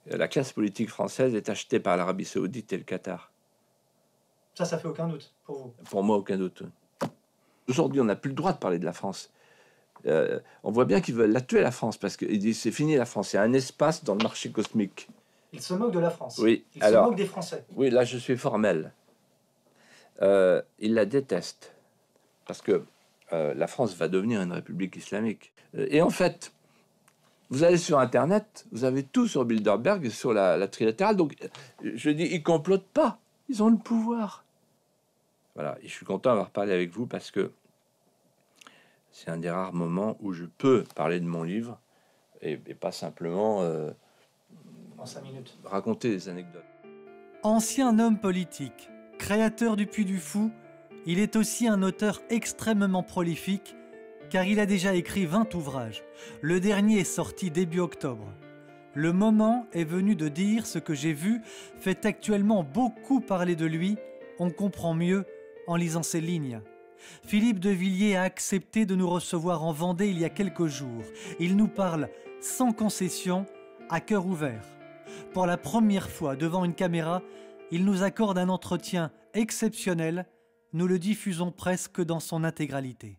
La classe politique française est achetée par l'Arabie Saoudite et le Qatar. Ça fait aucun doute pour vous? Pour moi, aucun doute. Aujourd'hui, on n'a plus le droit de parler de la France. On voit bien qu'ils veulent la tuer, la France, parce qu'ils disent c'est fini la France, il y a un espace dans le marché cosmique. Ils se moquent de la France. Oui, Ils se moquent des Français. Oui, là je suis formel. Ils la détestent, parce que la France va devenir une république islamique. Et en fait, vous allez sur Internet, vous avez tout sur Bilderberg, sur la trilatérale, donc je dis, ils complotent pas, ils ont le pouvoir. Voilà, et je suis content d'avoir parlé avec vous, parce que c'est un des rares moments où je peux parler de mon livre et pas simplement en 5 minutes raconter des anecdotes. Ancien homme politique, créateur du Puy du Fou, il est aussi un auteur extrêmement prolifique car il a déjà écrit 20 ouvrages. Le dernier est sorti début octobre. Le moment est venu de dire ce que j'ai vu fait actuellement beaucoup parler de lui. On comprend mieux en lisant ces lignes. Philippe de Villiers a accepté de nous recevoir en Vendée il y a quelques jours. Il nous parle sans concession, à cœur ouvert. Pour la première fois devant une caméra, il nous accorde un entretien exceptionnel. Nous le diffusons presque dans son intégralité.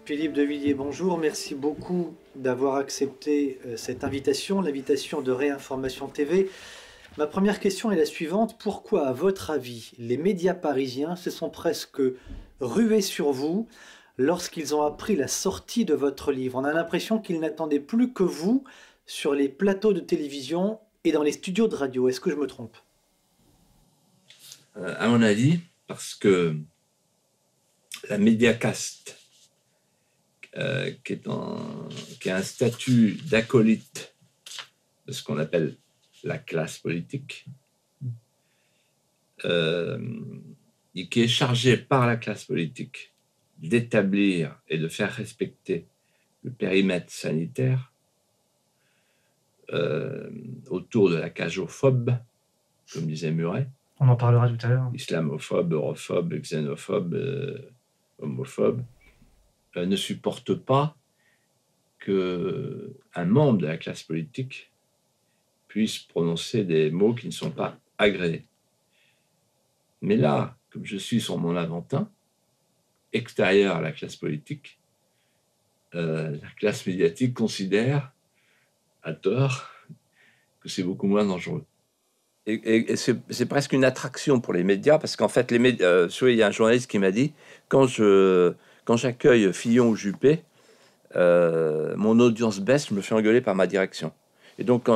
Philippe de Villiers, bonjour. Merci beaucoup d'avoir accepté cette invitation, l'invitation de Réinformation TV. Ma première question est la suivante. Pourquoi, à votre avis, les médias parisiens se sont presque rués sur vous lorsqu'ils ont appris la sortie de votre livre? On a l'impression qu'ils n'attendaient plus que vous sur les plateaux de télévision et dans les studios de radio. Est-ce que je me trompe? À mon avis, parce que la médiacaste, qui a un statut d'acolyte de ce qu'on appelle la classe politique, et qui est chargé par la classe politique d'établir et de faire respecter le périmètre sanitaire autour de la cagophobe, comme disait Muret. On en parlera tout à l'heure. Islamophobe, europhobe, xénophobe, homophobe, ne supporte pas qu'un membre de la classe politique puisse prononcer des mots qui ne sont pas agréés. Mais là, comme je suis sur mon Aventin, extérieur à la classe politique, la classe médiatique considère, à tort, que c'est beaucoup moins dangereux. Et c'est presque une attraction pour les médias, parce qu'en fait, les médias, il y a un journaliste qui m'a dit, quand j'accueille Fillon ou Juppé, mon audience baisse, je me fais engueuler par ma direction. Et donc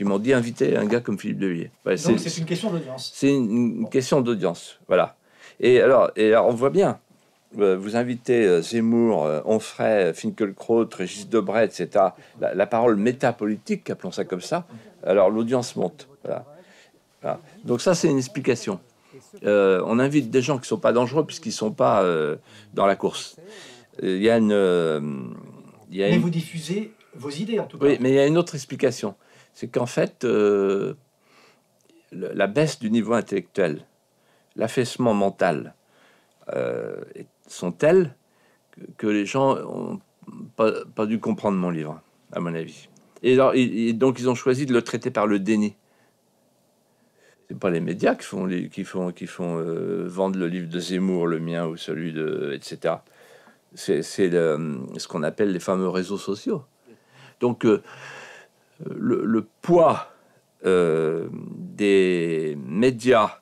ils m'ont dit inviter un gars comme Philippe de Villiers. Voilà, donc c'est une question d'audience. C'est une question d'audience, voilà. Et alors on voit bien, vous invitez Zemmour, Onfray, Finkielkraut, Régis Debray, etc. La parole métapolitique, appelons ça comme ça. Alors l'audience monte. Voilà. Voilà. Donc ça, c'est une explication. On invite des gens qui ne sont pas dangereux puisqu'ils ne sont pas dans la course. Il y a mais vous diffusez vos idées, en tout cas. Oui, mais il y a une autre explication. C'est qu'en fait, la baisse du niveau intellectuel, l'affaissement mental sont tels que les gens n'ont pas dû comprendre mon livre, à mon avis. Et donc, ils ont choisi de le traiter par le déni. C'est pas les médias qui font vendre le livre de Zemmour, le mien ou celui de etc. C'est ce qu'on appelle les fameux réseaux sociaux. Donc le poids des médias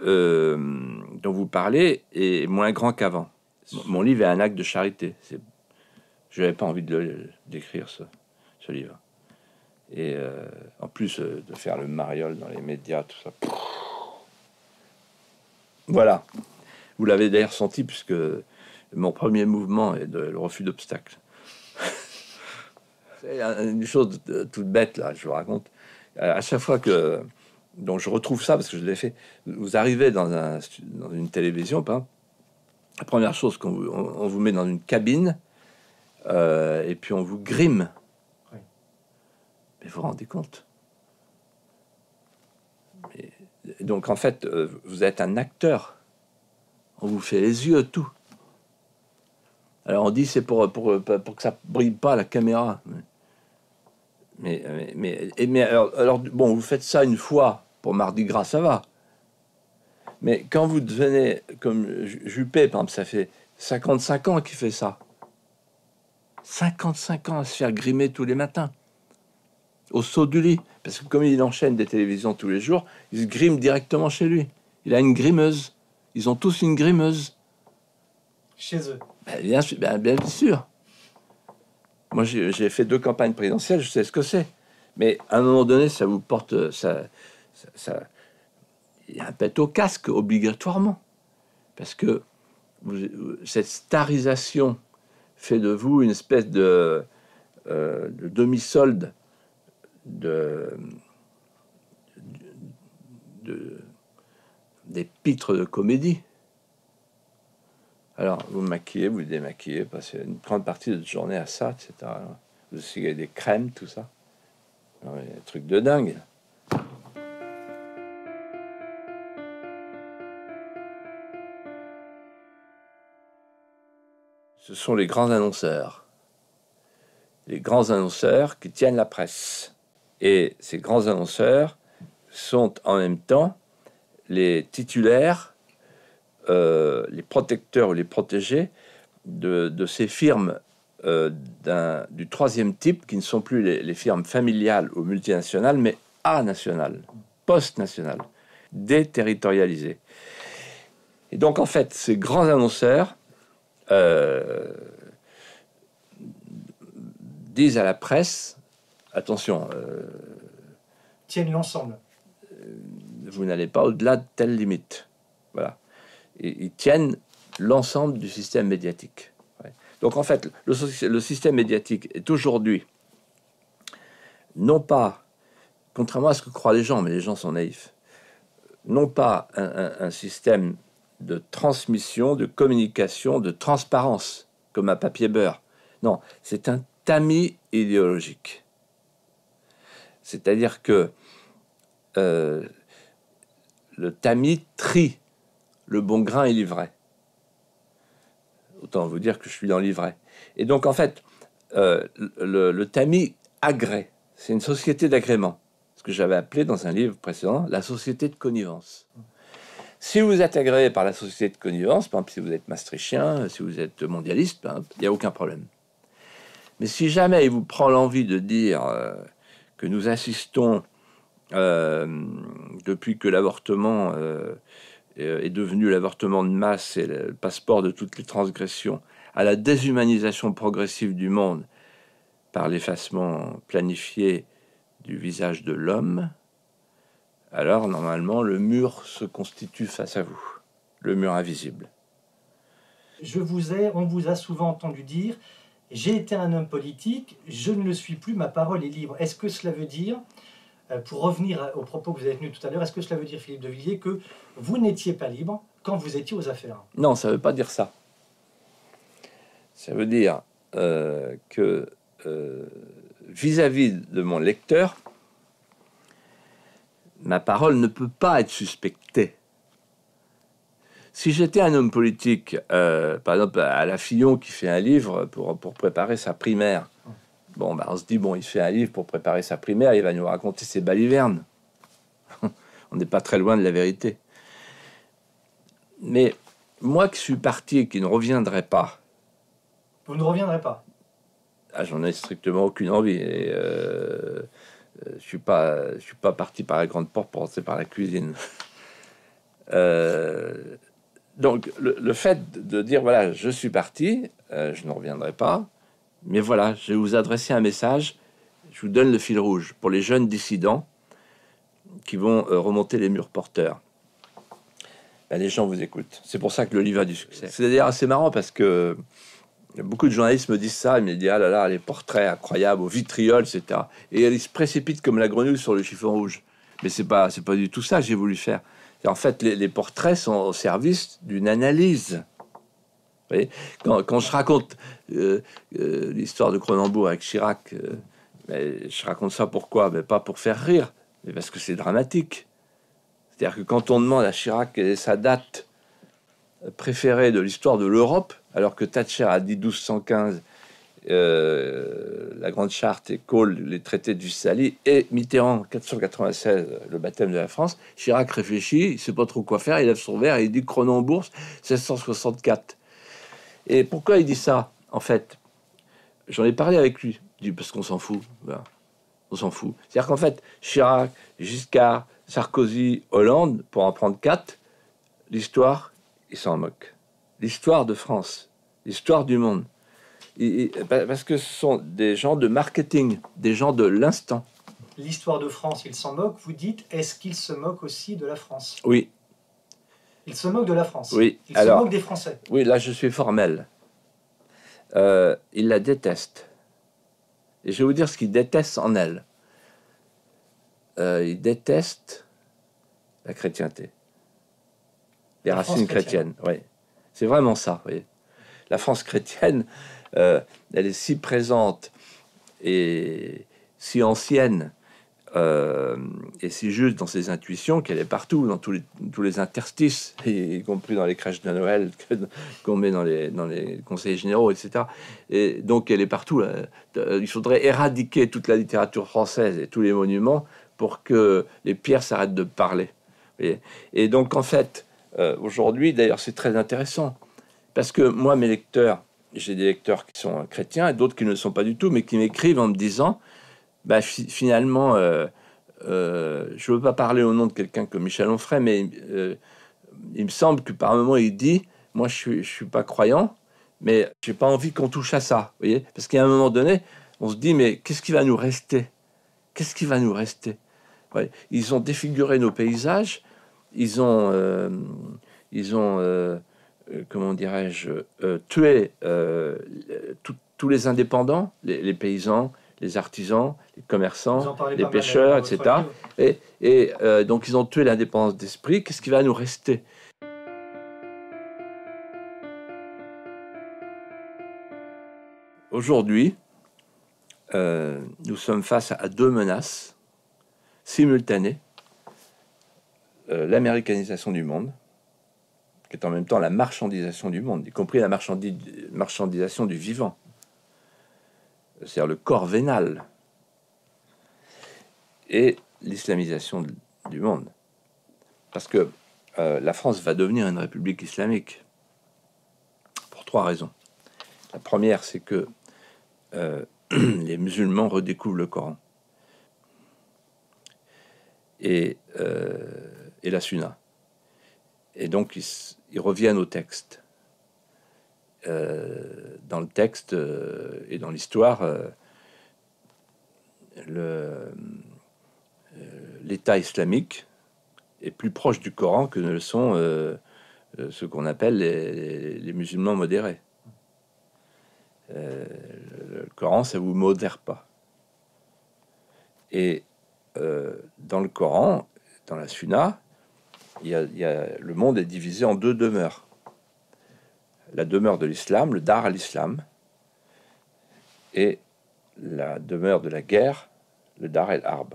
dont vous parlez est moins grand qu'avant. Mon livre est un acte de charité. Je n'avais pas envie d'écrire ce livre. Et en plus de faire le mariole dans les médias, tout ça. Voilà. Vous l'avez d'ailleurs senti, puisque mon premier mouvement est le refus d'obstacle. C'est une chose toute bête, là, je vous raconte. À chaque fois que... Donc je retrouve ça, parce que je l'ai fait. Vous arrivez dans une télévision, pas. La première chose, on vous met dans une cabine, et puis on vous grime. Mais vous vous rendez compte? Donc en fait, vous êtes un acteur. On vous fait les yeux, tout. Alors on dit c'est pour que ça brille pas la caméra. Mais alors, bon, vous faites ça une fois pour Mardi Gras, ça va. Mais quand vous devenez comme Juppé, par exemple, ça fait 55 ans qu'il fait ça. 55 ans à se faire grimer tous les matins. Au saut du lit. Parce que comme il enchaîne des télévisions tous les jours, il se grime directement chez lui. Il a une grimeuse. Ils ont tous une grimeuse. Chez eux. Bien sûr. Moi, j'ai fait 2 campagnes présidentielles, je sais ce que c'est. Mais à un moment donné, ça vous porte... il y a un pet au casque, obligatoirement. Parce que cette starisation fait de vous une espèce de demi-solde des pitres de comédie. Alors, vous maquillez, vous démaquillez, passez une grande partie de votre journée à ça, etc. Vous essayez des crèmes, tout ça. Non, mais, un truc de dingue. Ce sont les grands annonceurs. Les grands annonceurs qui tiennent la presse. Et ces grands annonceurs sont en même temps les titulaires, les protecteurs ou les protégés de ces firmes du 3e type, qui ne sont plus les firmes familiales ou multinationales, mais nationales, post-nationales, déterritorialisées. Et donc, en fait, ces grands annonceurs disent à la presse, attention, tiennent l'ensemble. Vous n'allez pas au-delà de telle limite. Voilà. Et ils tiennent l'ensemble du système médiatique. Ouais. Donc en fait, le système médiatique est aujourd'hui, non pas, contrairement à ce que croient les gens, mais les gens sont naïfs, non pas un système de transmission, de communication, de transparence, comme à papier beurre. Non, c'est un tamis idéologique. C'est-à-dire que le tamis trie le bon grain et l'ivraie. Autant vous dire que je suis dans l'ivraie. Et donc, en fait, le tamis agrée. C'est une société d'agrément. Ce que j'avais appelé dans un livre précédent, la société de connivence. Si vous êtes agréé par la société de connivence, par exemple, si vous êtes maastrichtien, si vous êtes mondialiste, il n'y a aucun problème. Mais si jamais il vous prend l'envie de dire que nous assistons, depuis que l'avortement est devenu l'avortement de masse et le passeport de toutes les transgressions, à la déshumanisation progressive du monde par l'effacement planifié du visage de l'homme, alors normalement le mur se constitue face à vous, le mur invisible. On vous a souvent entendu dire « J'ai été un homme politique, je ne le suis plus, ma parole est libre ». Est-ce que cela veut dire, pour revenir aux propos que vous avez tenus tout à l'heure, est-ce que cela veut dire, Philippe de Villiers, que vous n'étiez pas libre quand vous étiez aux affaires? Non, ça ne veut pas dire ça. Ça veut dire que vis-à-vis de mon lecteur, ma parole ne peut pas être suspectée. Si j'étais un homme politique, par exemple à la Fillon qui fait un livre pour préparer sa primaire, bon, on se dit, bon, il fait un livre pour préparer sa primaire, il va nous raconter ses balivernes. On n'est pas très loin de la vérité. Mais moi qui suis parti et qui ne reviendrai pas... Vous ne reviendrez pas? J'en ai strictement aucune envie. Et je suis pas parti par la grande porte pour rentrer par la cuisine. Donc, le fait de dire, voilà, je suis parti, je ne reviendrai pas, mais voilà, je vais vous adresser un message, je vous donne le fil rouge pour les jeunes dissidents qui vont remonter les murs porteurs. Ben, les gens vous écoutent. C'est pour ça que le livre a du succès. C'est d'ailleurs assez marrant parce que beaucoup de journalistes me disent ça, ils me disent, ah là là, les portraits incroyables au vitriol, etc. Et ils se précipitent comme la grenouille sur le chiffon rouge. Mais c'est pas du tout ça que j'ai voulu faire. En fait, les portraits sont au service d'une analyse. Vous voyez, quand je raconte l'histoire de Cronenbourg avec Chirac, je raconte ça pourquoi? Pas pour faire rire, mais parce que c'est dramatique. C'est-à-dire que quand on demande à Chirac quelle est sa date préférée de l'histoire de l'Europe, alors que Thatcher a dit 1215 la Grande Charte et Kohl, les traités du Sali, et Mitterrand, 496, le baptême de la France. Chirac réfléchit, il ne sait pas trop quoi faire, il lève son verre et il dit Cronenbourg, 1664. Et pourquoi il dit ça, en fait? J'en ai parlé avec lui, parce qu'on s'en fout. Voilà. On s'en fout. C'est-à-dire qu'en fait, Chirac, Giscard, Sarkozy, Hollande, pour en prendre 4, l'histoire, ils s'en moquent. L'histoire de France, l'histoire du monde. Parce que ce sont des gens de marketing, des gens de l'instant. L'histoire de France, il s'en moque. Vous dites, est-ce qu'il se moque aussi de la France? Oui. Il se moque de la France. Oui. Il se moque des Français. Oui, là je suis formel. Il la déteste. Et je vais vous dire ce qu'il déteste en elle. Il déteste la chrétienté. Les racines chrétiennes. Oui. C'est vraiment ça. Oui. La France chrétienne, elle est si présente et si ancienne et si juste dans ses intuitions qu'elle est partout, dans tous les interstices, y compris dans les crèches de Noël qu'on met dans les conseils généraux, etc. Et donc elle est partout. Il faudrait éradiquer toute la littérature française et tous les monuments pour que les pierres s'arrêtent de parler. Et donc en fait, aujourd'hui, d'ailleurs, c'est très intéressant. Parce que moi, mes lecteurs, j'ai des lecteurs qui sont chrétiens et d'autres qui ne le sont pas du tout, mais qui m'écrivent en me disant, bah, finalement, je ne veux pas parler au nom de quelqu'un comme Michel Onfray, mais il me semble que par moment, il dit, moi, je suis pas croyant, mais j'ai pas envie qu'on touche à ça, vous voyez, parce qu'à un moment donné, on se dit, mais qu'est-ce qui va nous rester? Qu'est-ce qui va nous rester? Ouais. Ils ont défiguré nos paysages, ils ont comment dirais-je, tuer tous les indépendants, les paysans, les artisans, les commerçants, les pêcheurs, etc. Et donc ils ont tué l'indépendance d'esprit. Qu'est-ce qui va nous rester? Aujourd'hui, nous sommes face à deux menaces simultanées. L'américanisation du monde, qui est en même temps la marchandisation du monde, y compris la marchandisation du vivant, c'est-à-dire le corps vénal, et l'islamisation du monde. Parce que la France va devenir une république islamique, pour trois raisons. La première, c'est que les musulmans redécouvrent le Coran et la Sunna. Et donc, ils reviennent au texte. Dans le texte et dans l'histoire, l'État islamique est plus proche du Coran que ne le sont ce qu'on appelle les musulmans modérés. Le Coran, ça vous modère pas. Et dans le Coran, dans la Sunna, le monde est divisé en deux demeures. La demeure de l'islam, le dar al-islam, et la demeure de la guerre, le dar el-harb.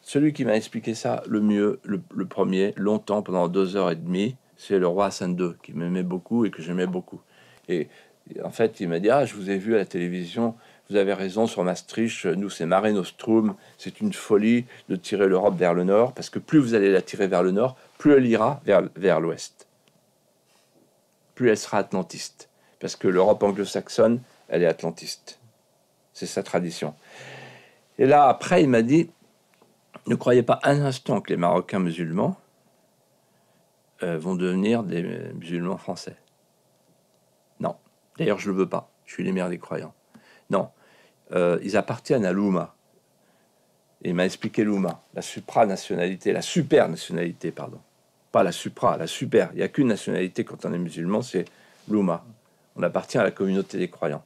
Celui qui m'a expliqué ça le mieux, le premier, longtemps, pendant 2h30, c'est le roi Hassan II, qui m'aimait beaucoup et que j'aimais beaucoup. Et en fait, il m'a dit, je vous ai vu à la télévision, vous avez raison sur Maastricht, nous c'est Mare Nostrum, c'est une folie de tirer l'Europe vers le nord, parce que plus vous allez la tirer vers le nord, plus elle ira vers l'ouest. Plus elle sera atlantiste. Parce que l'Europe anglo-saxonne, elle est atlantiste. C'est sa tradition. Et là, après, il m'a dit, ne croyez pas un instant que les Marocains musulmans vont devenir des musulmans français. Non. D'ailleurs, je ne le veux pas. Je suis l'émir des croyants. Non. Ils appartiennent à l'Oumma. Il m'a expliqué l'Oumma, la supranationalité, la supernationalité, pardon. Pas la supra, la super. Il n'y a qu'une nationalité quand on est musulman, c'est l'Oumma. On appartient à la communauté des croyants.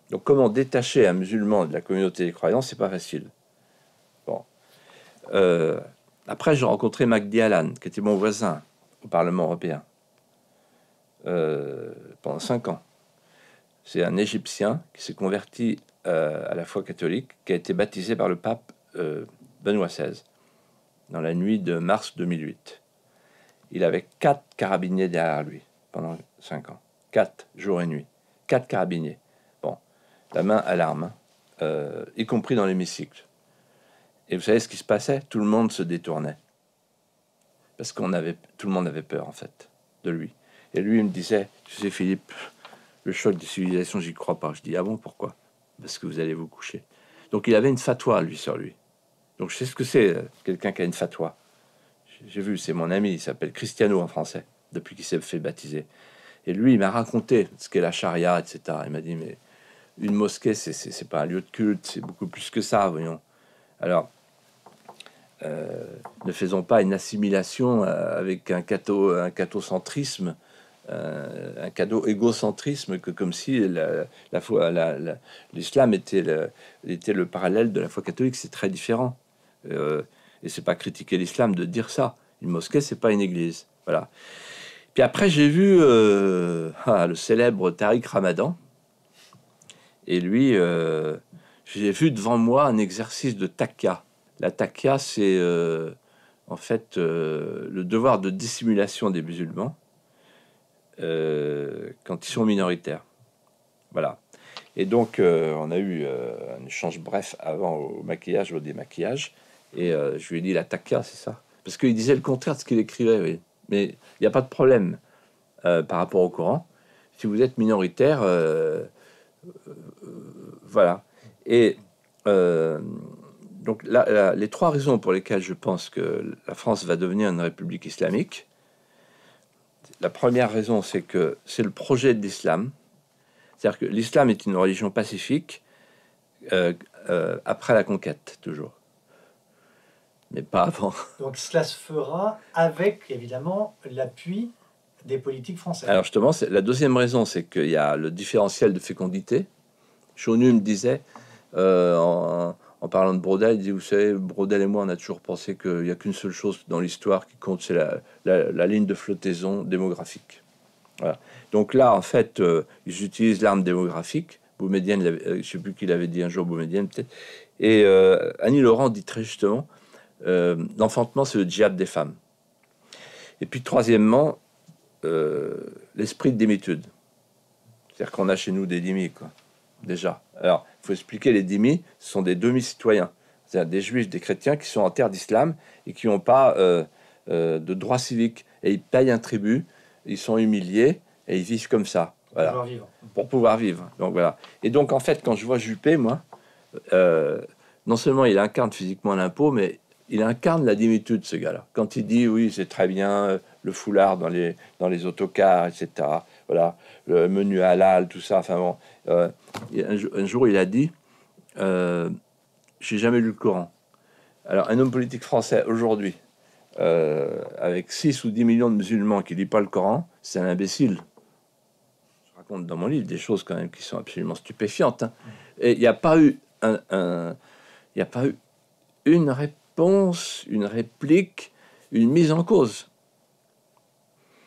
Donc comment détacher un musulman de la communauté des croyants, c'est pas facile. Bon. Après, j'ai rencontré Magdi Allan, qui était mon voisin au Parlement européen pendant 5 ans. C'est un Égyptien qui s'est converti à la foi catholique, qui a été baptisé par le pape Benoît XVI dans la nuit de mars 2008. Il avait 4 carabiniers derrière lui pendant 5 ans. 4 jours et nuits. 4 carabiniers. Bon. la main à l'arme, y compris dans l'hémicycle. Et vous savez ce qui se passait? Tout le monde se détournait. Parce tout le monde avait peur, en fait, de lui. Et lui, il me disait, tu sais, Philippe, le choc des civilisations, j'y crois pas. Je dis, ah bon, pourquoi? Parce que vous allez vous coucher. Donc, il avait une fatwa, lui, sur lui. Donc, je sais ce que c'est, quelqu'un qui a une fatwa. J'ai vu, c'est mon ami, il s'appelle Cristiano en français, depuis qu'il s'est fait baptiser. Et lui, il m'a raconté ce qu'est la charia, etc. Il m'a dit, mais une mosquée, c'est pas un lieu de culte, c'est beaucoup plus que ça, voyons. Alors, ne faisons pas une assimilation avec un cathocentrisme, un égocentrisme, que comme si l'islam était le parallèle de la foi catholique. C'est très différent. Et c'est pas critiquer l'islam de dire ça. Une mosquée, c'est pas une église. Voilà. Puis après, j'ai vu le célèbre Tariq Ramadan. Et lui, j'ai vu devant moi un exercice de taqiyya. La taqiyya, c'est en fait le devoir de dissimulation des musulmans quand ils sont minoritaires. Voilà. Et donc, on a eu un échange bref avant au maquillage, au démaquillage. Et je lui ai dit, la taqiyya, c'est ça. Parce qu'il disait le contraire de ce qu'il écrivait. Oui. Mais il n'y a pas de problème par rapport au Coran. Si vous êtes minoritaire, voilà. Et donc, les trois raisons pour lesquelles je pense que la France va devenir une république islamique. La première raison, c'est que c'est le projet de l'islam. C'est-à-dire que l'islam est une religion pacifique après la conquête, toujours. Mais pas avant. Donc cela se fera avec, évidemment, l'appui des politiques françaises. Alors justement, la deuxième raison, c'est qu'il y a le différentiel de fécondité. Chaunu me disait, en parlant de Braudel, il dit, vous savez, Braudel et moi, on a toujours pensé qu'il n'y a qu'une seule chose dans l'histoire qui compte, c'est la ligne de flottaison démographique. Voilà. Donc là, en fait, ils utilisent l'arme démographique. Boumedienne, je ne sais plus qui l'avait dit un jour, Boumedienne peut-être. Et Annie Laurent dit très justement, l'enfantement, c'est le djihad des femmes. Et puis, troisièmement, l'esprit de démitude. C'est-à-dire qu'on a chez nous des dhimmis, quoi, déjà. Alors, il faut expliquer, les dhimmis, ce sont des demi-citoyens. C'est-à-dire des juifs, des chrétiens qui sont en terre d'islam et qui n'ont pas de droit civique. Et ils payent un tribut, ils sont humiliés et ils vivent comme ça. Voilà. Pour pouvoir vivre. Donc, voilà. Et donc, en fait, quand je vois Juppé, moi, non seulement il incarne physiquement l'impôt, mais il incarne la dimitude, ce gars-là. Quand il dit, oui, c'est très bien, le foulard dans les autocars, etc. Voilà, le menu halal, tout ça. Enfin bon, un jour, il a dit, j'ai jamais lu le Coran. Alors, un homme politique français, aujourd'hui, avec 6 ou 10 millions de musulmans qui ne lisent pas le Coran, c'est un imbécile. Je raconte dans mon livre des choses quand même qui sont absolument stupéfiantes. Hein. Et il n'y a pas eu une réponse, une réplique, une mise en cause.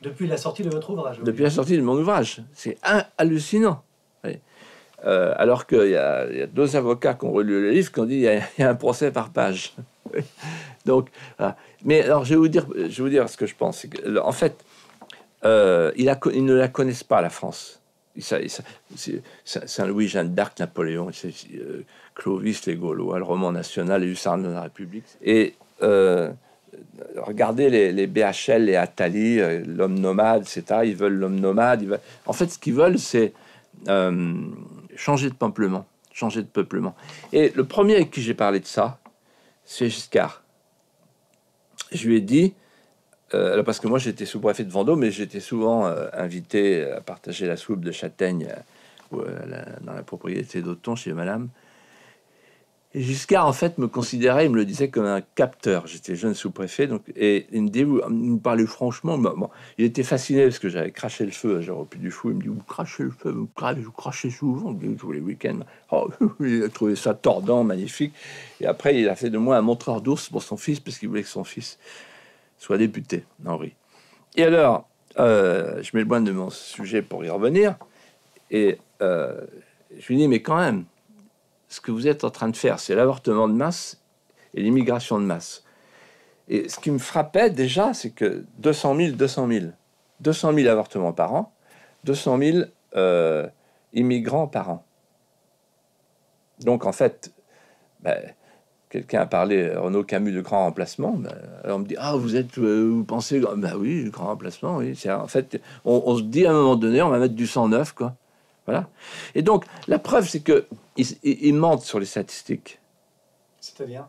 Depuis la sortie de votre ouvrage. Oui. Depuis la sortie de mon ouvrage. C'est hallucinant. Oui. Alors qu'il y a 2 avocats qui ont relu le livre qui ont dit il y a un procès par page. Donc, voilà. Mais alors, je vais vous dire ce que je pense. En fait, ils ne la connaissent pas, la France. Saint-Louis, Jeanne d'Arc, Napoléon, Clovis, les Gaulois, le roman national, les hussards de la République. Et regardez les BHL, les Attali, l'homme nomade, etc. Ils veulent l'homme nomade. En fait, ce qu'ils veulent, c'est changer de peuplement. Et le premier avec qui j'ai parlé de ça, c'est Giscard. Je lui ai dit, parce que moi j'étais sous-préfet de Vendôme, mais j'étais souvent invité à partager la soupe de châtaigne dans la propriété d'Auton chez madame. Et Giscard, en fait, me considérait, il me le disait comme un capteur. J'étais jeune sous-préfet, donc, et il me parlait franchement. Bon, il était fasciné parce que j'avais craché le feu, j'ai repris du fou. Il me dit, vous crachez le feu, vous crachez souvent, tous les week-ends. Oh, il a trouvé ça tordant, magnifique. Et après, il a fait de moi un montreur d'ours pour son fils, parce qu'il voulait que son fils soit député, Henri. Et alors, je m'éloigne de mon sujet pour y revenir. Et je lui dis, mais quand même, ce que vous êtes en train de faire, c'est l'avortement de masse et l'immigration de masse. Et ce qui me frappait déjà, c'est que 200 000 avortements par an, 200 000 immigrants par an. Donc, en fait, ben, quelqu'un a parlé, Renaud Camus, de grand remplacement. Ben, alors on me dit, ah, vous pensez, ben oui, le grand remplacement, oui. En fait, on se dit à un moment donné, on va mettre du sang neuf, quoi. Voilà. Et donc, la preuve, c'est qu'ils mentent sur les statistiques. C'est-à-dire?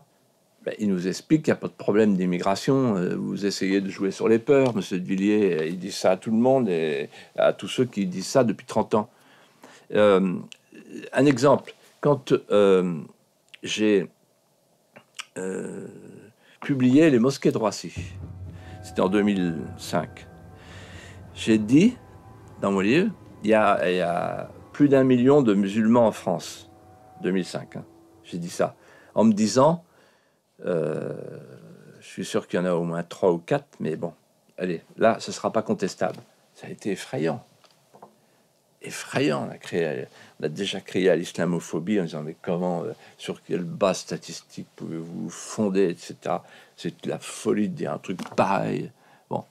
Ben, ils nous expliquent qu'il n'y a pas de problème d'immigration. Vous essayez de jouer sur les peurs. Monsieur de Villiers, il dit ça à tout le monde et à tous ceux qui disent ça depuis 30 ans. Un exemple, quand j'ai publié Les Mosquées de Roissy, c'était en 2005, j'ai dit, dans mon livre, il y a plus d'1 million de musulmans en France, 2005. Hein. J'ai dit ça, en me disant, je suis sûr qu'il y en a au moins 3 ou 4, mais bon, allez, là, ce ne sera pas contestable. Ça a été effrayant. Effrayant. On a déjà créé à l'islamophobie en disant, mais comment, sur quelle base statistique pouvez-vous fonder, etc. C'est de la folie de dire un truc pareil. Bon,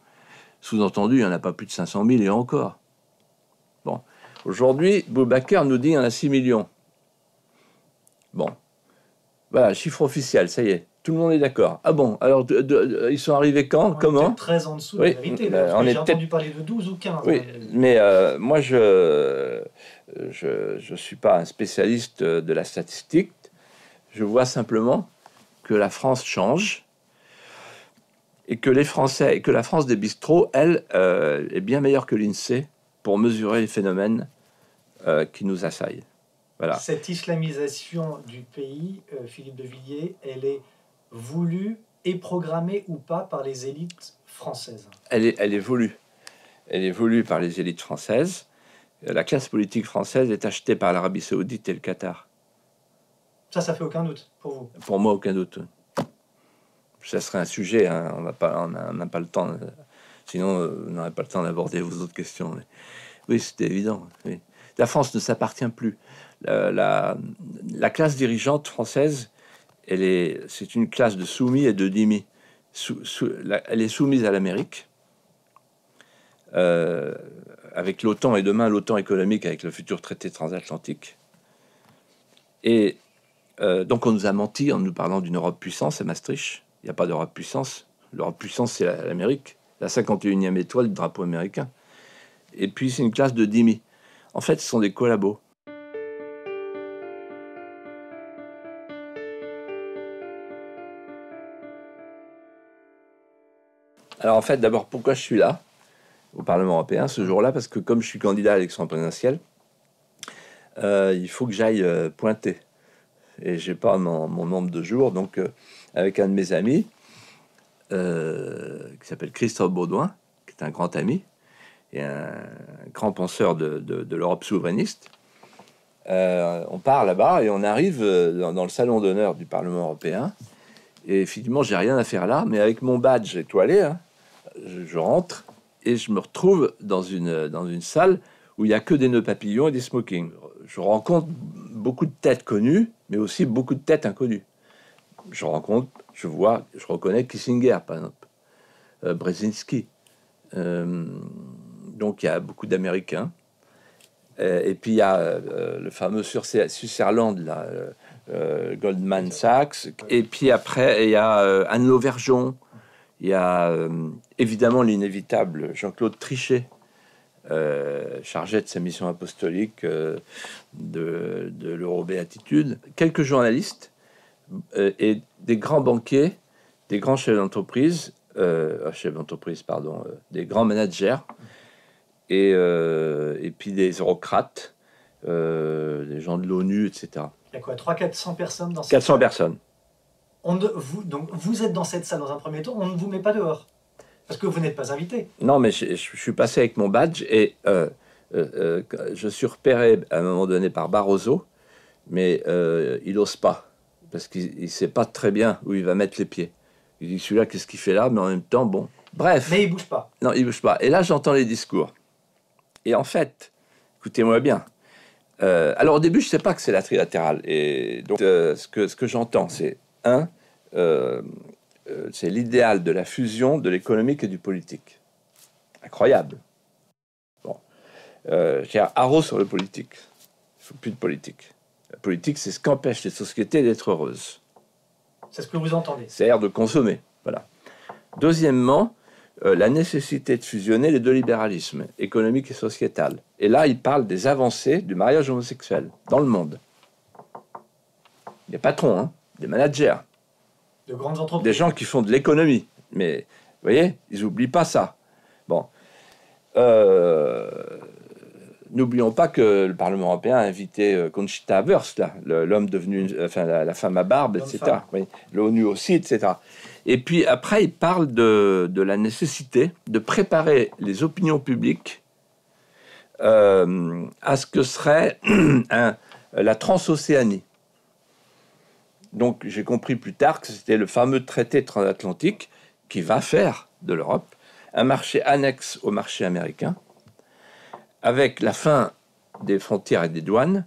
sous-entendu, il n'y en a pas plus de 500 000 et encore. Bon, aujourd'hui, Boubacar nous dit qu'il y en a 6 millions. Bon, voilà, chiffre officiel, ça y est. Tout le monde est d'accord. Ah bon, alors ils sont arrivés quand? Comment? 13 en dessous de oui, la vérité. J'ai entendu parler de 12 ou 15. Oui, mais moi, je suis pas un spécialiste de la statistique. Je vois simplement que la France change et que les Français, et que la France des bistrots, elle, est bien meilleure que l'INSEE pour mesurer les phénomènes qui nous assaillent. Voilà. Cette islamisation du pays, Philippe de Villiers, elle est voulue et programmée ou pas par les élites françaises? Elle est voulue. Elle est voulue par les élites françaises. La classe politique française est achetée par l'Arabie Saoudite et le Qatar. Ça fait aucun doute pour vous? Pour moi, aucun doute. Ça serait un sujet, hein. On n'a pas le temps. Sinon, on n'aurait pas le temps d'aborder vos autres questions. Mais oui, c'était évident. Oui. La France ne s'appartient plus. La classe dirigeante française, c'est une classe de soumis et de dhimis. Elle est soumise à l'Amérique, avec l'OTAN et demain l'OTAN économique avec le futur traité transatlantique. Et donc on nous a menti en nous parlant d'une Europe puissance à Maastricht. Il n'y a pas d'Europe puissance. L'Europe puissance, c'est l'Amérique. La 51e étoile du drapeau américain. Et puis c'est une classe de dhimis. En fait, ce sont des collabos. Alors en fait, d'abord, pourquoi je suis là au Parlement européen ce jour-là? Parce que comme je suis candidat à l'élection présidentielle, il faut que j'aille pointer. Et j'ai pas mon nombre de jours, donc avec un de mes amis qui s'appelle Christophe Baudouin, qui est un grand ami et un grand penseur de l'Europe souverainiste. On part là-bas et on arrive dans le salon d'honneur du Parlement européen. Et effectivement, j'ai rien à faire là, mais avec mon badge étoilé, hein, je rentre et je me retrouve dans une salle où il n'y a que des nœuds papillons et des smokings. Je rencontre beaucoup de têtes connues, mais aussi beaucoup de têtes inconnues. Je reconnais Kissinger, par exemple, Brzezinski. Donc il y a beaucoup d'Américains. Et puis il y a le fameux Sutherland, là, Goldman Sachs. Et puis après, il y a Anne Lauvergeon. Il y a évidemment l'inévitable Jean-Claude Trichet, chargé de sa mission apostolique de l'Eurobéatitude. Quelques journalistes et des grands banquiers, des grands chefs d'entreprise, des grands managers, et puis des eurocrates, des gens de l'ONU, etc. Il y a quoi, 300-400 personnes dans cette 400 salle? personnes. Donc vous êtes dans cette salle dans un premier temps, on ne vous met pas dehors parce que vous n'êtes pas invité. Non, mais je suis passé avec mon badge et je suis repéré à un moment donné par Barroso, mais il n'ose pas parce qu'il ne sait pas très bien où il va mettre les pieds. Il dit, celui-là, qu'est-ce qu'il fait là? Mais en même temps, bon, bref. Mais il bouge pas. Non, il bouge pas. Et là, j'entends les discours. Et en fait, écoutez-moi bien. Alors au début, je ne sais pas que c'est la trilatérale. Et donc, ce que j'entends, c'est c'est l'idéal de la fusion de l'économique et du politique. Incroyable. Bon, j'ai haro sur le politique. Il ne faut plus de politique. politique, c'est ce qu'empêche les sociétés d'être heureuses. C'est ce que vous entendez. C'est-à-dire de consommer. Voilà. Deuxièmement, la nécessité de fusionner les deux libéralismes, économique et sociétal. Et là, il parle des avancées du mariage homosexuel dans le monde. Des patrons, hein, des managers, De grandes entreprises. des gens qui font de l'économie. Mais, vous voyez, ils n'oublient pas ça. Bon. N'oublions pas que le Parlement européen a invité Conchita Wurst, l'homme devenu, enfin la femme à barbe, etc. Oui, l'ONU aussi, etc. Et puis après, il parle de la nécessité de préparer les opinions publiques à ce que serait la transocéanie. Donc j'ai compris plus tard que c'était le fameux traité transatlantique qui va faire de l'Europe un marché annexe au marché américain, avec la fin des frontières et des douanes,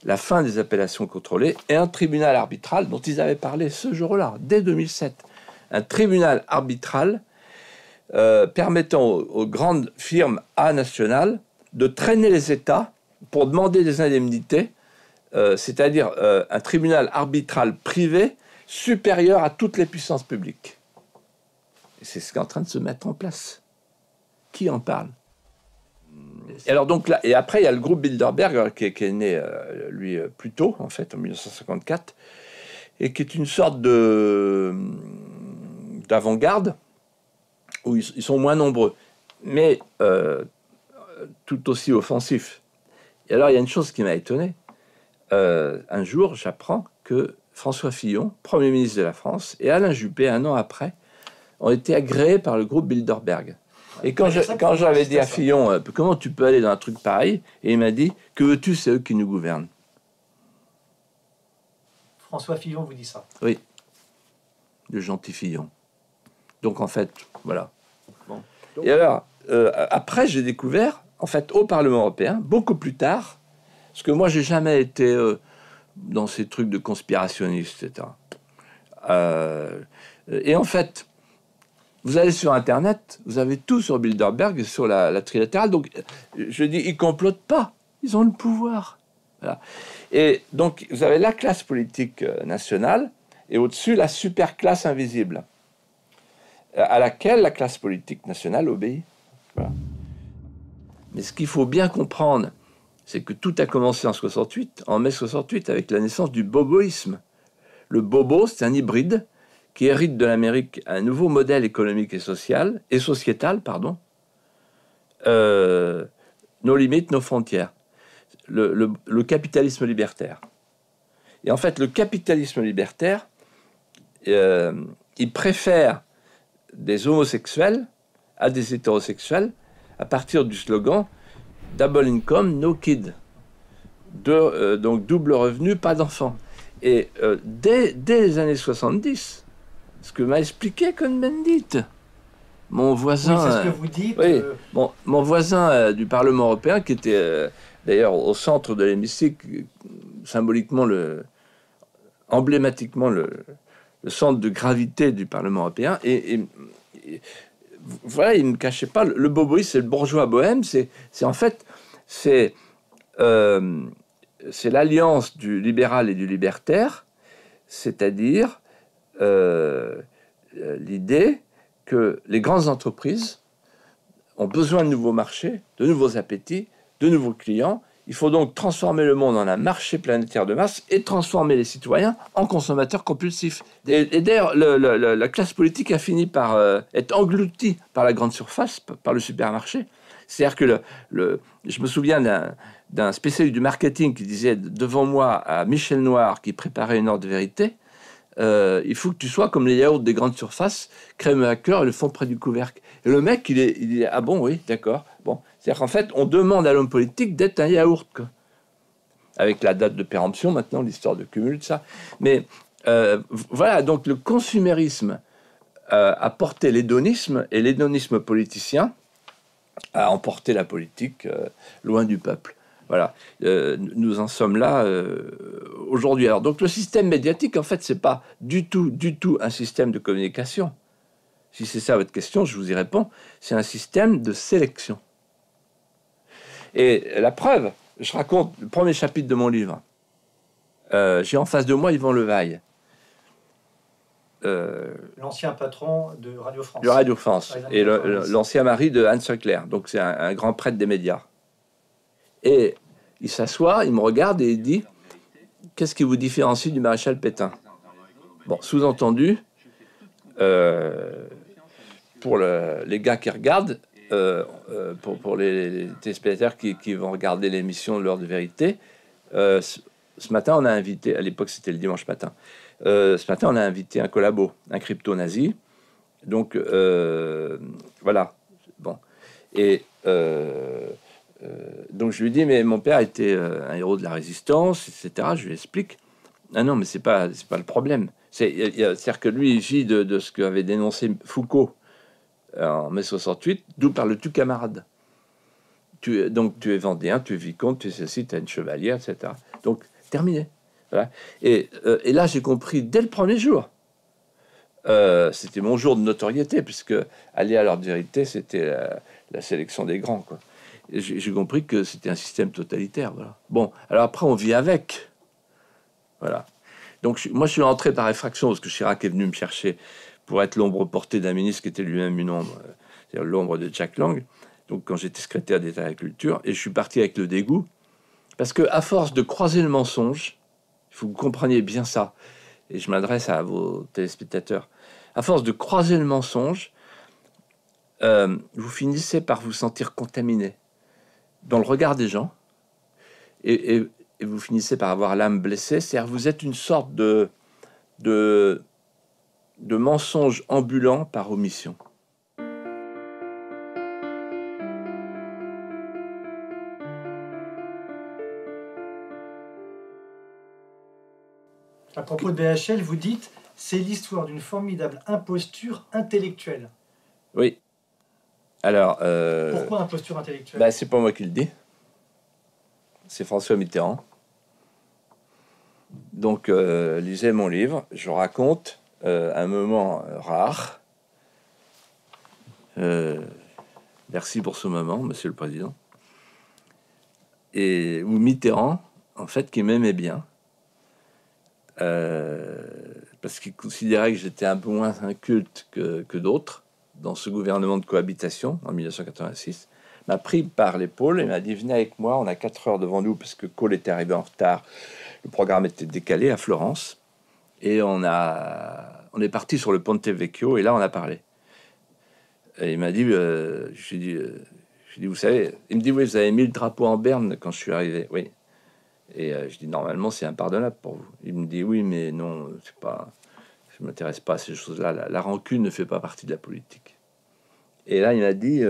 la fin des appellations contrôlées et un tribunal arbitral dont ils avaient parlé ce jour-là, dès 2007. Un tribunal arbitral permettant aux grandes firmes nationales de traîner les États pour demander des indemnités, c'est-à-dire un tribunal arbitral privé supérieur à toutes les puissances publiques. Et c'est ce qui est en train de se mettre en place. Qui en parle ? Et alors donc là, et après il y a le groupe Bilderberg qui est né lui plus tôt en fait en 1954 et qui est une sorte d'avant-garde où ils sont moins nombreux mais tout aussi offensifs. Et alors il y a une chose qui m'a étonné. Un jour j'apprends que François Fillon, Premier ministre de la France, et Alain Juppé un an après ont été agréés par le groupe Bilderberg. Et quand j'avais dit à Fillon, comment tu peux aller dans un truc pareil, et il m'a dit, que veux-tu, c'est eux qui nous gouvernent. François Fillon vous dit ça. Oui, le gentil Fillon. Donc en fait, voilà. Bon. Et alors, après j'ai découvert, en fait, au Parlement européen, beaucoup plus tard, parce que moi j'ai jamais été dans ces trucs de conspirationnistes, etc. Et en fait, vous allez sur Internet, vous avez tout sur Bilderberg et sur la trilatérale. Donc, je dis, ils complotent pas. Ils ont le pouvoir. Voilà. Et donc, vous avez la classe politique nationale et au-dessus, la super classe invisible à laquelle la classe politique nationale obéit. Voilà. Mais ce qu'il faut bien comprendre, c'est que tout a commencé en 68, en mai 68, avec la naissance du boboïsme. Le bobo, c'est un hybride qui hérite de l'Amérique un nouveau modèle économique et social, et sociétal, pardon. Nos limites, nos frontières. Le capitalisme libertaire. Et en fait, le capitalisme libertaire, il préfère des homosexuels à des hétérosexuels à partir du slogan « Double income, no kid ». Donc double revenu, pas d'enfants. Et dès les années 70, ce que m'a expliqué Cohn-Bendit, mon voisin... Oui, c'est ce que vous dites. Oui, mon voisin du Parlement européen, qui était d'ailleurs au centre de l'hémicycle, symboliquement, emblématiquement, le centre de gravité du Parlement européen. Et voilà, il ne me cachait pas, le boboïsme, c'est le bourgeois bohème, c'est l'alliance du libéral et du libertaire, c'est-à-dire l'idée que les grandes entreprises ont besoin de nouveaux marchés, de nouveaux appétits, de nouveaux clients. Il faut donc transformer le monde en un marché planétaire de masse et transformer les citoyens en consommateurs compulsifs. Et d'ailleurs, la classe politique a fini par être engloutie par la grande surface, par le supermarché. C'est-à-dire que je me souviens d'un spécialiste du marketing qui disait devant moi à Michel Noir, qui préparait une heure de vérité, il faut que tu sois comme les yaourts des grandes surfaces, crème à cœur et le fond près du couvercle. Et le mec, il dit ah bon, oui, d'accord. Bon. C'est-à-dire qu'en fait, on demande à l'homme politique d'être un yaourt, quoi. Avec la date de péremption, maintenant, l'histoire de cumul, de ça. Mais voilà, donc le consumérisme a porté l'hédonisme, et l'hédonisme politicien a emporté la politique loin du peuple. Voilà, nous en sommes là aujourd'hui. Alors, donc le système médiatique, en fait, c'est pas du tout un système de communication. Si c'est ça votre question, je vous y réponds. C'est un système de sélection. Et la preuve, je raconte le premier chapitre de mon livre. J'ai en face de moi Yvan Levaille. L'ancien patron de Radio France. De Radio France. Et 90. l'ancien mari de Anne Sinclair. Donc c'est un grand prêtre des médias. Et il s'assoit, il me regarde et il dit « Qu'est-ce qui vous différencie du maréchal Pétain ?» Bon, sous-entendu, pour les gars qui regardent, pour les téléspectateurs qui vont regarder l'émission L'heure de vérité, ce matin, on a invité, à l'époque c'était le dimanche matin, ce matin on a invité un collabo, un crypto-nazi. Donc voilà. Bon. Et donc je lui dis, mais mon père était un héros de la résistance, etc. Je lui explique. Ah non, mais c'est pas le problème. C'est-à-dire que lui, il vit de ce qu'avait dénoncé Foucault en mai 68, d'où parles-tu, camarade? Donc tu es vendéen, tu es vicomte, tu es ceci, tu es une chevalière, etc. Donc terminé. Voilà. Et là, j'ai compris dès le premier jour. C'était mon jour de notoriété, puisque aller à l'heure de vérité, c'était la sélection des grands, quoi. J'ai compris que c'était un système totalitaire. Voilà. Bon, alors après, on vit avec. Voilà. Donc, moi, je suis entré par effraction, parce que Chirac est venu me chercher pour être l'ombre portée d'un ministre qui était lui-même une ombre, c'est-à-dire l'ombre de Jack Lang. Donc, quand j'étais secrétaire d'État à la culture, et je suis parti avec le dégoût, parce que à force de croiser le mensonge, il faut que vous compreniez bien ça, et je m'adresse à vos téléspectateurs, à force de croiser le mensonge, vous finissez par vous sentir contaminé dans le regard des gens, et vous finissez par avoir l'âme blessée, c'est-à-dire vous êtes une sorte de mensonge ambulant par omission. À propos de BHL, vous dites « C'est l'histoire d'une formidable imposture intellectuelle ». Oui. Alors... Pourquoi imposture intellectuelle? Ben, c'est pas moi qui le dis. C'est François Mitterrand. Donc, lisez mon livre. Je raconte un moment rare. Merci pour ce moment, Monsieur le Président. Et où Mitterrand, en fait, qui m'aimait bien, parce qu'il considérait que j'étais un peu moins inculte que d'autres dans ce gouvernement de cohabitation en 1986, m'a pris par l'épaule et m'a dit « Venez avec moi, on a 4 heures devant nous parce que Kohl était arrivé en retard, le programme était décalé à Florence et on est parti sur le Ponte Vecchio et là on a parlé. » Et il m'a dit, j'ai dit, vous savez, il me dit « Oui, vous avez mis le drapeau en berne quand je suis arrivé. » Oui. Et je dis « Normalement, c'est impardonnable pour vous. » Il me dit « Oui, mais non, c'est pas... Je ne m'intéresse pas à ces choses-là. La rancune ne fait pas partie de la politique. » Et là, il m'a dit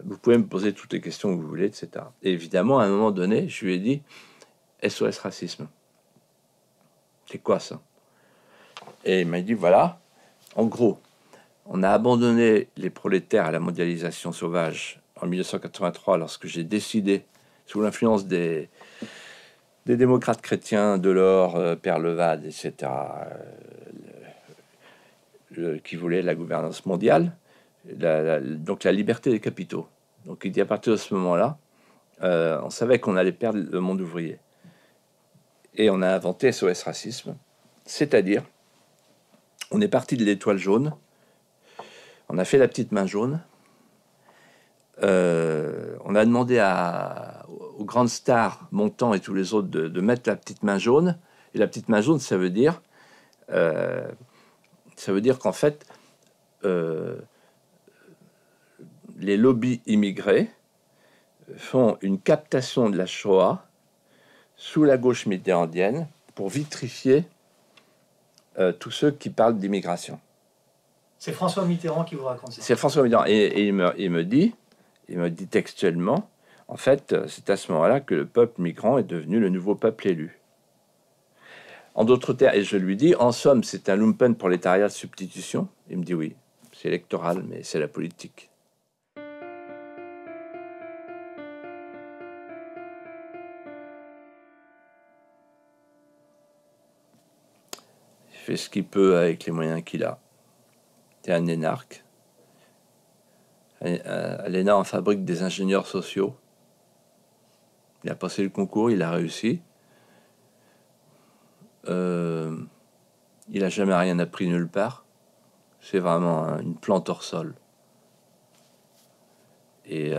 vous pouvez me poser toutes les questions que vous voulez, etc. Et évidemment, à un moment donné, je lui ai dit SOS racisme. C'est quoi ça? Et il m'a dit voilà, en gros, on a abandonné les prolétaires à la mondialisation sauvage en 1983 lorsque j'ai décidé, sous l'influence des démocrates chrétiens, Delors, Père Levade, etc., qui voulaient la gouvernance mondiale, donc la liberté des capitaux. Donc il dit à partir de ce moment-là, on savait qu'on allait perdre le monde ouvrier. Et on a inventé SOS Racisme, c'est-à-dire, on est parti de l'étoile jaune, on a fait la petite main jaune, on a demandé aux grandes stars, Montand et tous les autres, de mettre la petite main jaune. Et la petite main jaune, ça veut dire qu'en fait, les lobbies immigrés font une captation de la Shoah sous la gauche mitterrandienne pour vitrifier tous ceux qui parlent d'immigration. C'est François Mitterrand qui vous raconte ça. C'est François Mitterrand. Et il me dit textuellement, en fait, c'est à ce moment-là que le peuple migrant est devenu le nouveau peuple élu. En d'autres termes, et je lui dis, en somme, c'est un lumpen prolétariat de substitution. Il me dit oui, c'est électoral, mais c'est la politique. Il fait ce qu'il peut avec les moyens qu'il a. C'est un énarque. À l'ENA, on fabrique des ingénieurs sociaux. Il a passé le concours, il a réussi. il n'a jamais rien appris nulle part. C'est vraiment une plante hors sol. Et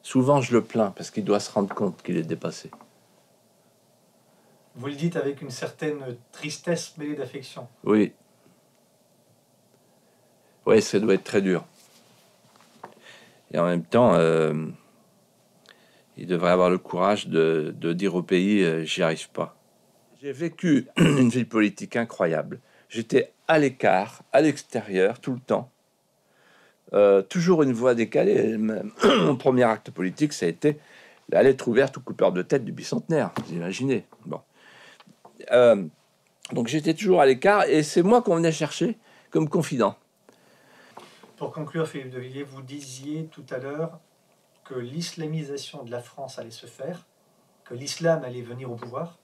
souvent, je le plains parce qu'il doit se rendre compte qu'il est dépassé. Vous le dites avec une certaine tristesse mêlée d'affection. Oui. Oui, ça doit être très dur. Et en même temps, il devrait avoir le courage de dire au pays j'y arrive pas. J'ai vécu une vie politique incroyable. J'étais à l'écart, à l'extérieur, tout le temps. Toujours une voix décalée. Mon premier acte politique, ça a été la lettre ouverte au coupeur de tête du bicentenaire. Vous imaginez. Bon. Donc j'étais toujours à l'écart et c'est moi qu'on venait chercher comme confident. Pour conclure, Philippe de Villiers, vous disiez tout à l'heure que l'islamisation de la France allait se faire, que l'islam allait venir au pouvoir.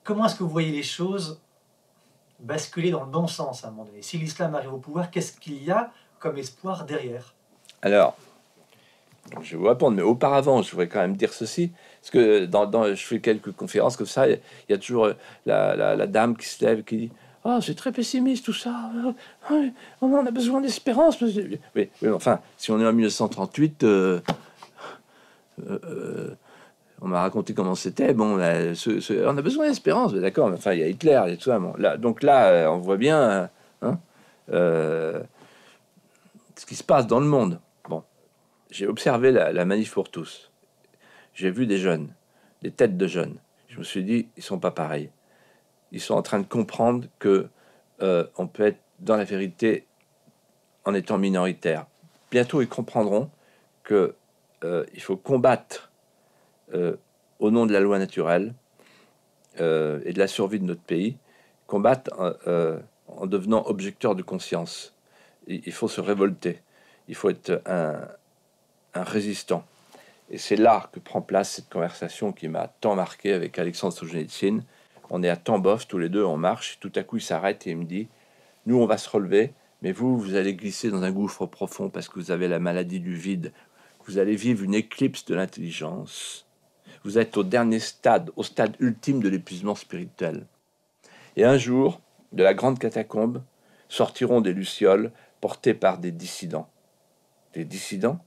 Comment est-ce que vous voyez les choses basculer dans le bon sens à un moment donné? Si l'islam arrive au pouvoir, qu'est-ce qu'il y a comme espoir derrière? Alors, je vais vous répondre, mais auparavant, je voudrais quand même dire ceci, parce que je fais quelques conférences comme ça, il y a toujours la dame qui se lève, qui dit « Ah, c'est très pessimiste tout ça, on en a besoin d'espérance. » Oui, enfin, si on est en 1938, on m'a raconté comment c'était, bon, on a besoin d'espérance, d'accord, mais enfin, il y a Hitler et tout ça, bon, là, donc là, on voit bien ce qui se passe dans le monde. Bon. J'ai observé la manif pour tous. J'ai vu des jeunes, des têtes de jeunes. Je me suis dit, ils sont pas pareils. Ils sont en train de comprendre que on peut être dans la vérité en étant minoritaire. Bientôt, ils comprendront que il faut combattre au nom de la loi naturelle et de la survie de notre pays, combattre en devenant objecteur de conscience. Il faut se révolter. Il faut être un résistant. Et c'est là que prend place cette conversation qui m'a tant marqué avec Alexandre Solzhenitsyn. On est à Tambov, tous les deux, on marche. Tout à coup, il s'arrête et il me dit « Nous, on va se relever, mais vous allez glisser dans un gouffre profond parce que vous avez la maladie du vide. Vous allez vivre une éclipse de l'intelligence. Vous êtes au dernier stade, au stade ultime de l'épuisement spirituel. Et un jour, de la grande catacombe, sortiront des lucioles portées par des dissidents. » Des dissidents ?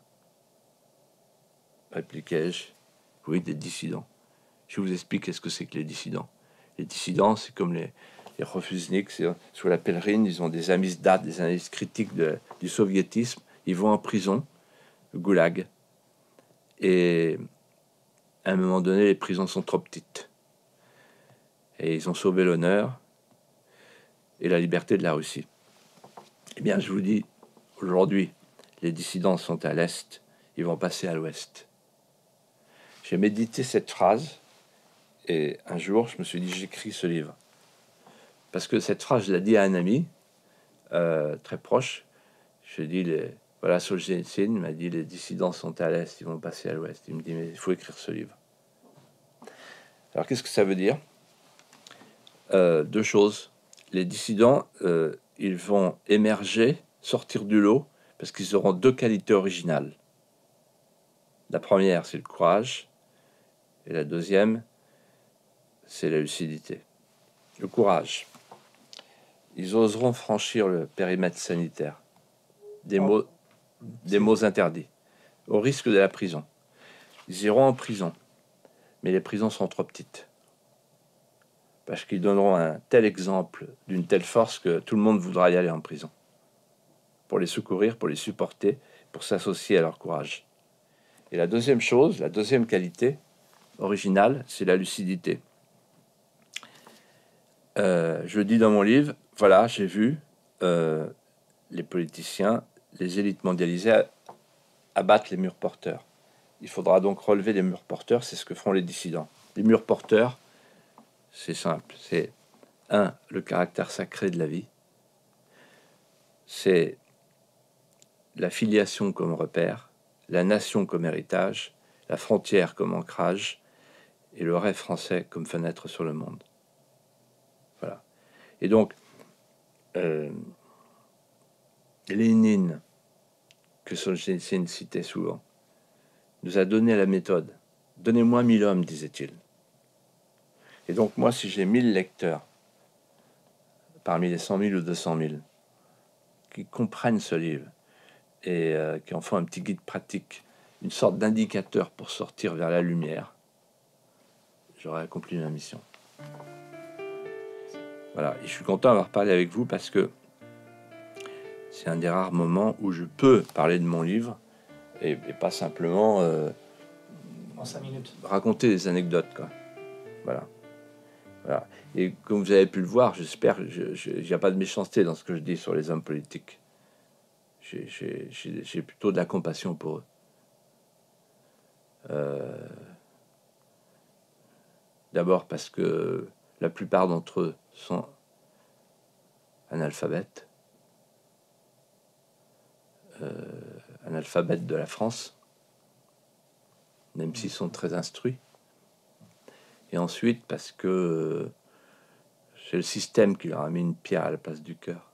Répliquai-je. Oui, des dissidents. Je vous explique qu'est-ce que c'est que les dissidents. Les dissidents, c'est comme les refusniks, sous la pèlerine, ils ont des amysdats, des analyses critiques du soviétisme. Ils vont en prison, le goulag. Et à un moment donné, les prisons sont trop petites. Et ils ont sauvé l'honneur et la liberté de la Russie. Eh bien, je vous dis, aujourd'hui, les dissidents sont à l'Est, ils vont passer à l'Ouest. J'ai médité cette phrase et un jour, je me suis dit, j'écris ce livre. Parce que cette phrase, je l'ai dit à un ami très proche. Je dis, voilà, Solzhenitsyn m'a dit, les dissidents sont à l'Est, ils vont passer à l'Ouest. Il me dit, mais il faut écrire ce livre. Alors, qu'est-ce que ça veut dire? Deux choses. Les dissidents, ils vont émerger, sortir du lot, parce qu'ils auront deux qualités originales. La première, c'est le courage. Et la deuxième, c'est la lucidité. Le courage. Ils oseront franchir le périmètre sanitaire. Des mots interdits. Au risque de la prison. Ils iront en prison. Mais les prisons sont trop petites. Parce qu'ils donneront un tel exemple d'une telle force que tout le monde voudra y aller en prison. Pour les secourir, pour les supporter, pour s'associer à leur courage. Et la deuxième chose, la deuxième qualité originale, c'est la lucidité. Je dis dans mon livre, voilà, j'ai vu les politiciens, les élites mondialisées abattre les murs porteurs. Il faudra donc relever les murs porteurs, c'est ce que feront les dissidents. Les murs porteurs, c'est simple, c'est le caractère sacré de la vie, c'est la filiation comme repère, la nation comme héritage, la frontière comme ancrage, et le rêve français comme fenêtre sur le monde. Voilà. Et donc, Lénine, que Solzhenitsyn citait souvent, nous a donné la méthode. Donnez-moi 1000 hommes, disait-il. Et donc moi, si j'ai 1000 lecteurs, parmi les 100 000 ou 200 000, qui comprennent ce livre et qui en font un petit guide pratique, une sorte d'indicateur pour sortir vers la lumière, j'aurais accompli ma mission. Voilà, et je suis content d'avoir parlé avec vous parce que c'est un des rares moments où je peux parler de mon livre et pas simplement En 5 minutes. raconter des anecdotes, quoi. Voilà. Voilà. Et comme vous avez pu le voir, j'espère qu'il n'y a pas de méchanceté dans ce que je dis sur les hommes politiques. J'ai plutôt de la compassion pour eux. D'abord parce que la plupart d'entre eux sont analphabètes. Analphabètes de la France, même s'ils sont très instruits. Et ensuite parce que c'est le système qui leur a mis une pierre à la place du cœur.